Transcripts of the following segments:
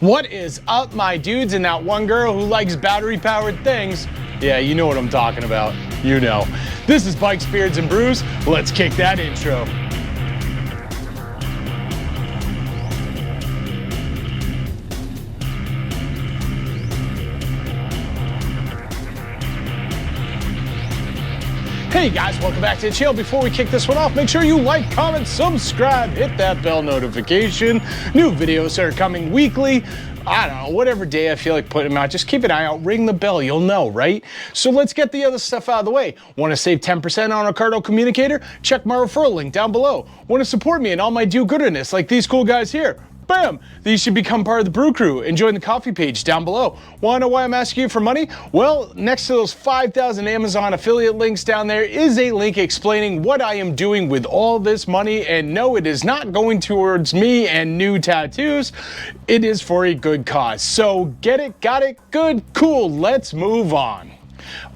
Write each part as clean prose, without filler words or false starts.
What is up, my dudes, and that one girl who likes battery-powered things? Yeah, you know what I'm talking about. You know. This is Bikes, Beards, and Brews. Let's kick that intro. Hey guys, welcome back to the channel. Before we kick this one off, make sure you like, comment, subscribe, hit that bell notification. New videos are coming weekly. I don't know, whatever day I feel like putting them out, just keep an eye out, ring the bell, you'll know, right? So let's get the other stuff out of the way. Want to save 10% on a Cardinal communicator? Check my referral link down below. Want to support me and all my do-gooderness like these cool guys here? Bam! These should become part of the Brew Crew and join the coffee page down below. Want to know why I'm asking you for money? Well, next to those 5,000 Amazon affiliate links down there is a link explaining what I am doing with all this money. And no, it is not going towards me and new tattoos. It is for a good cause. So get it, got it, good, cool, let's move on.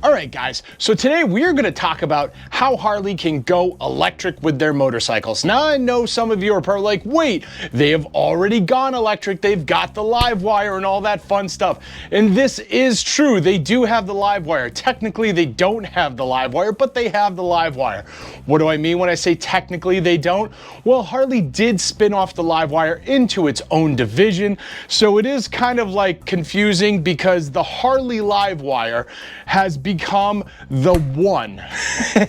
All right, guys, so today we're going to talk about how Harley can go electric with their motorcycles. Now, I know some of you are probably like, wait, they have already gone electric. They've got the live wire and all that fun stuff. And this is true. They do have the live wire. Technically, they don't have the live wire, but they have the live wire. What do I mean when I say technically they don't? Well, Harley did spin off the live wire into its own division. So it is kind of like confusing because the Harley live wire has become the one.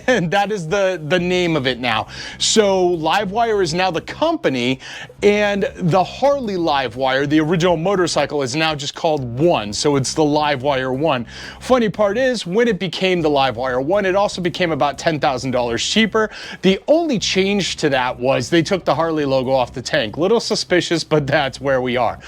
And that is the name of it now. So Livewire is now the company, and the Harley Livewire, the original motorcycle, is now just called One. So it's the Livewire One. Funny part is, when it became the Livewire One, it also became about $10,000 cheaper. The only change to that was they took the Harley logo off the tank. Little suspicious, but that's where we are.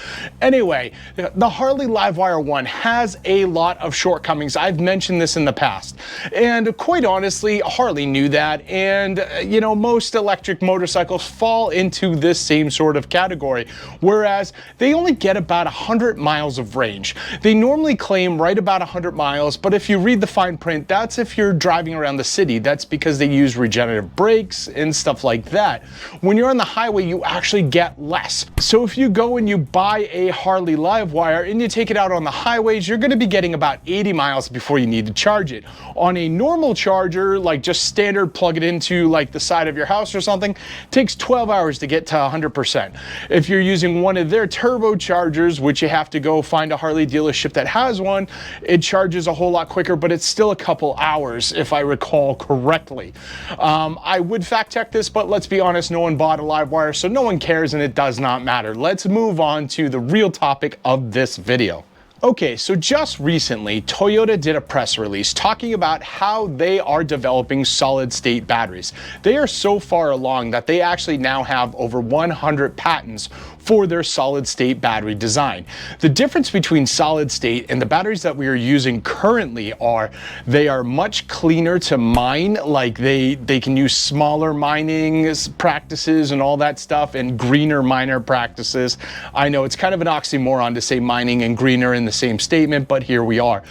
Anyway, the Harley Livewire One has a lot of shortcomings. I've mentioned this in the past, and quite honestly, Harley knew that, and you know, most electric motorcycles fall into this same sort of category, whereas they only get about 100 miles of range. They normally claim right about 100 miles, but if you read the fine print, that's if you're driving around the city. That's because they use regenerative brakes and stuff like that. When you're on the highway, you actually get less. So if you go and you buy a Harley Livewire and you take it out on the highways, you're going to be getting about 80 miles before you need to charge it. On a normal charger, like just standard, plug it into like the side of your house or something, takes 12 hours to get to 100%. If you're using one of their turbochargers, which you have to go find a Harley dealership that has one, it charges a whole lot quicker, but it's still a couple hours if I recall correctly. I would fact check this, but let's be honest, no one bought a Livewire, so no one cares and it does not matter. Let's move on to the real topic of this video. Okay, so just recently, Toyota did a press release talking about how they are developing solid-state batteries. They are so far along that they actually now have over 100 patents for their solid-state battery design. The difference between solid-state and the batteries that we are using currently are they are much cleaner to mine, like they can use smaller mining practices and all that stuff, and greener miner practices. I know it's kind of an oxymoron to say mining and greener in the same statement, but here we are.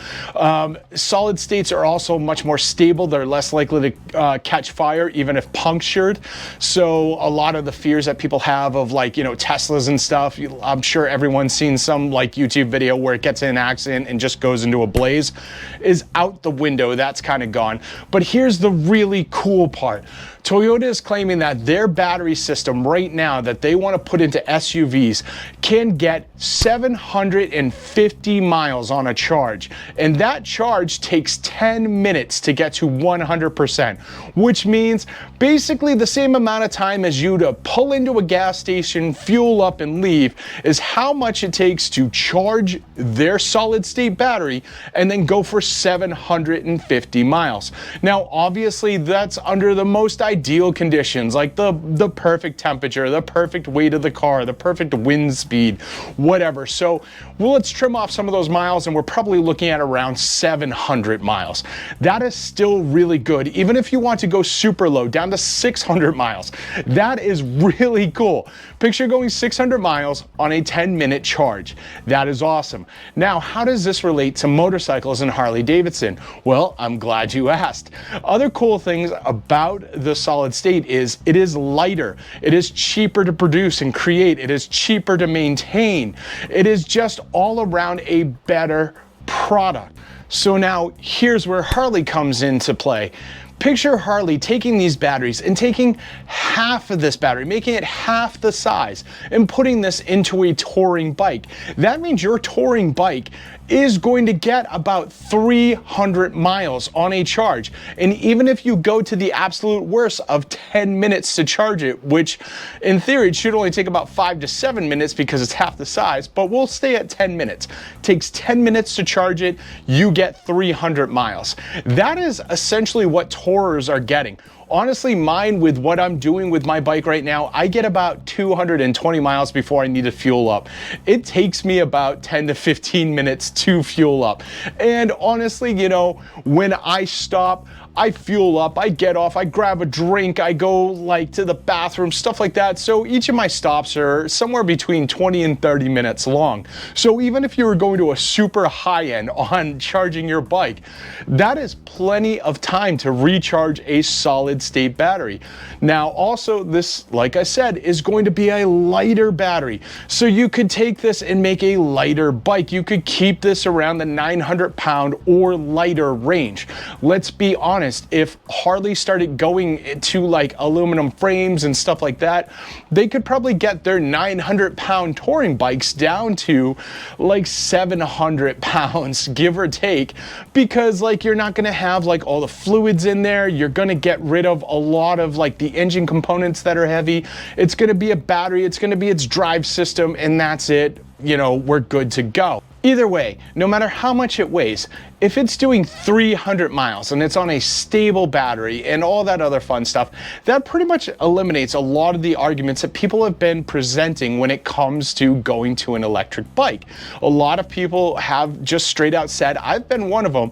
Solid states are also much more stable. They're less likely to catch fire even if punctured. So a lot of the fears that people have of, like, you know, Teslas and stuff, I'm sure everyone's seen some like YouTube video where it gets in an accident and just goes into a blaze, is out the window. That's kind of gone. But here's the really cool part. Toyota is claiming that their battery system right now that they want to put into SUVs can get 750 miles on a charge. And that charge takes 10 minutes to get to 100%, which means basically the same amount of time as you to pull into a gas station, fuel up, and leave is how much it takes to charge their solid state battery and then go for 750 miles. Now, obviously, that's under the most ideal conditions, like the perfect temperature, the perfect weight of the car, the perfect wind speed, whatever. So, well, let's trim off some of those miles, and we're probably looking at around 700 miles. That is still really good. Even if you want to go super low, down to 600 miles, that is really cool. Picture going 600 miles on a 10-minute charge. That is awesome. Now, how does this relate to motorcycles and Harley Davidson? Well, I'm glad you asked. Other cool things about the solid state is it is lighter. It is cheaper to produce and create. It is cheaper to maintain. It is just all around a better product. So now here's where Harley comes into play. Picture Harley taking these batteries and taking half of this battery, making it half the size, and putting this into a touring bike. That means your touring bike is going to get about 300 miles on a charge. And even if you go to the absolute worst of 10 minutes to charge it, which in theory it should only take about 5 to 7 minutes because it's half the size, but we'll stay at 10 minutes. Takes 10 minutes to charge it, you get 300 miles. That is essentially what tourers are getting. Honestly, mine, with what I'm doing with my bike right now, I get about 220 miles before I need to fuel up. It takes me about 10 to 15 minutes to fuel up. And honestly, you know, when I stop, I fuel up, I get off, I grab a drink, I go like to the bathroom, stuff like that. So each of my stops are somewhere between 20 and 30 minutes long. So even if you were going to a super high end on charging your bike, that is plenty of time to recharge a solid state battery. Now also this, like I said, is going to be a lighter battery. So you could take this and make a lighter bike. You could keep this around the 900-pound or lighter range. Let's be honest, if Harley started going to like aluminum frames and stuff like that, they could probably get their 900-pound touring bikes down to like 700 pounds, give or take, because like you're not going to have like all the fluids in there. You're going to get rid of a lot of like the engine components that are heavy. It's going to be a battery, it's going to be its drive system, and that's it. You know, we're good to go. Either way, no matter how much it weighs, if it's doing 300 miles and it's on a stable battery and all that other fun stuff, that pretty much eliminates a lot of the arguments that people have been presenting when it comes to going to an electric bike. A lot of people have just straight out said, I've been one of them,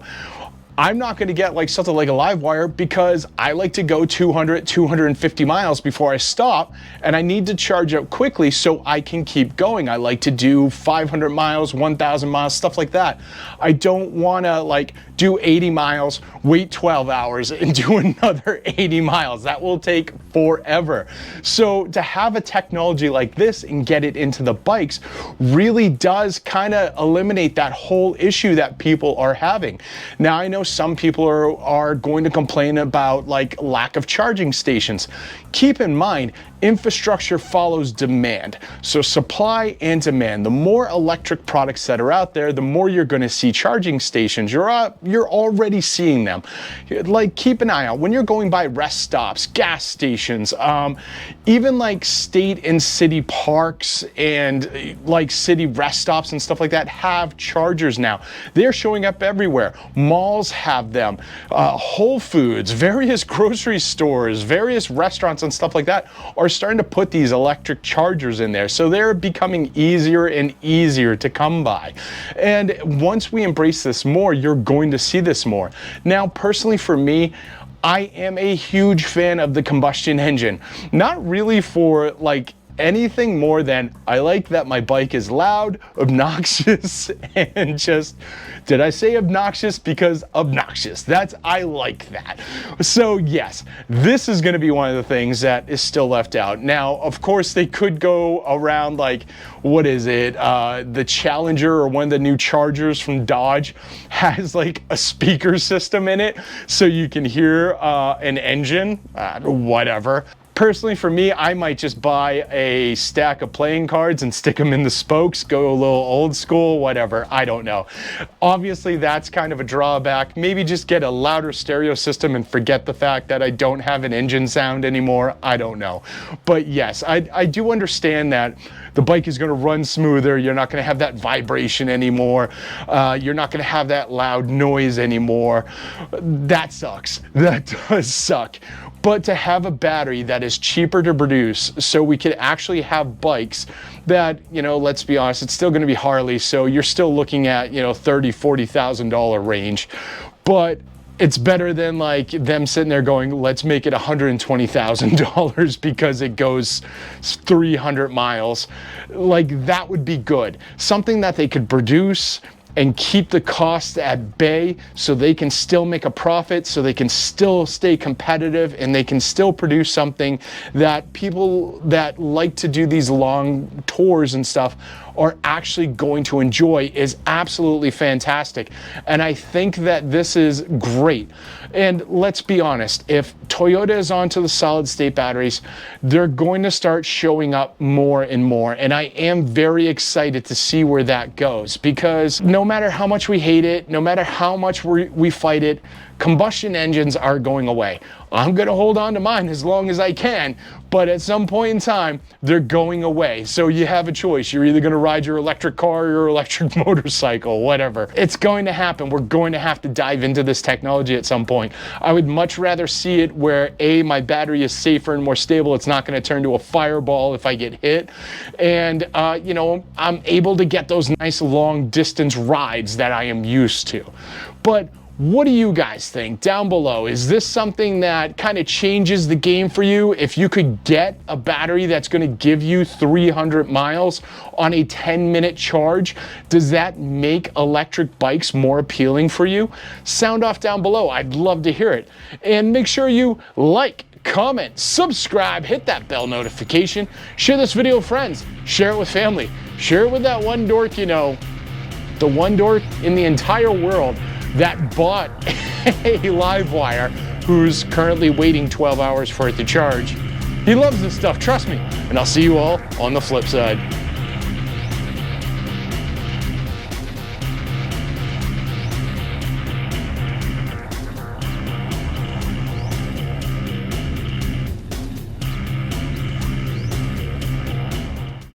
I'm not going to get like something like a livewire because I like to go 200, 250 miles before I stop, and I need to charge up quickly so I can keep going. I like to do 500 miles, 1,000 miles, stuff like that. I don't want to like do 80 miles, wait 12 hours and do another 80 miles. That will take forever. So to have a technology like this and get it into the bikes really does kind of eliminate that whole issue that people are having. Now, I know some people are going to complain about like lack of charging stations. Keep in mind, infrastructure follows demand. So supply and demand. The more electric products that are out there, the more you're going to see charging stations. You're already seeing them. Like, keep an eye out when you're going by rest stops, gas stations, even like state and city parks and like city rest stops and stuff like that have chargers now. They're showing up everywhere. Malls have them. Whole Foods, various grocery stores, various restaurants and stuff like that are starting to put these electric chargers in there. So they're becoming easier and easier to come by. And once we embrace this more, you're going to see this more. Now, personally for me, I am a huge fan of the combustion engine. Not really for like anything more than I like that my bike is loud, obnoxious, and just, did I say obnoxious? Because obnoxious. I like that. So yes, this is going to be one of the things that is still left out. Now, of course, they could go around like, what is it? The Challenger or one of the new Chargers from Dodge has like a speaker system in it, so you can hear an engine, whatever. Personally, for me, I might just buy a stack of playing cards and stick them in the spokes, go a little old school, whatever, I don't know. Obviously, that's kind of a drawback. Maybe just get a louder stereo system and forget the fact that I don't have an engine sound anymore, I don't know. But yes, I do understand that the bike is going to run smoother, you're not going to have that vibration anymore, you're not going to have that loud noise anymore. That sucks, that does suck. But to have a battery that is cheaper to produce, so we could actually have bikes that, you know, let's be honest, it's still going to be Harley, so you're still looking at, you know, $30,000, $40,000 range. But it's better than like them sitting there going, let's make it $120,000 because it goes 300 miles. Like, that would be good. Something that they could produce and keep the costs at bay so they can still make a profit, so they can still stay competitive, and they can still produce something that people that like to do these long tours and stuff are actually going to enjoy is absolutely fantastic. And I think that this is great. And let's be honest, if Toyota is onto the solid state batteries, they're going to start showing up more and more. And I am very excited to see where that goes, because no matter how much we hate it, no matter how much we fight it, combustion engines are going away. I'm gonna hold on to mine as long as I can, but at some point in time, they're going away. So you have a choice. You're either gonna ride your electric car or your electric motorcycle, whatever. It's going to happen. We're going to have to dive into this technology at some point. I would much rather see it where A, my battery is safer and more stable. It's not gonna turn to a fireball if I get hit. And you know, I'm able to get those nice long distance rides that I am used to. But what do you guys think down below? Is this something that kind of changes the game for you? If you could get a battery that's going to give you 300 miles on a 10-minute charge, does that make electric bikes more appealing for you? Sound off down below. I'd love to hear it. And make sure you like, comment, subscribe, hit that bell notification, share this video with friends, share it with family, share it with that one dork you know, the one dork in the entire world that bought a livewire, who's currently waiting 12 hours for it to charge. He loves this stuff, trust me. And I'll see you all on the flip side.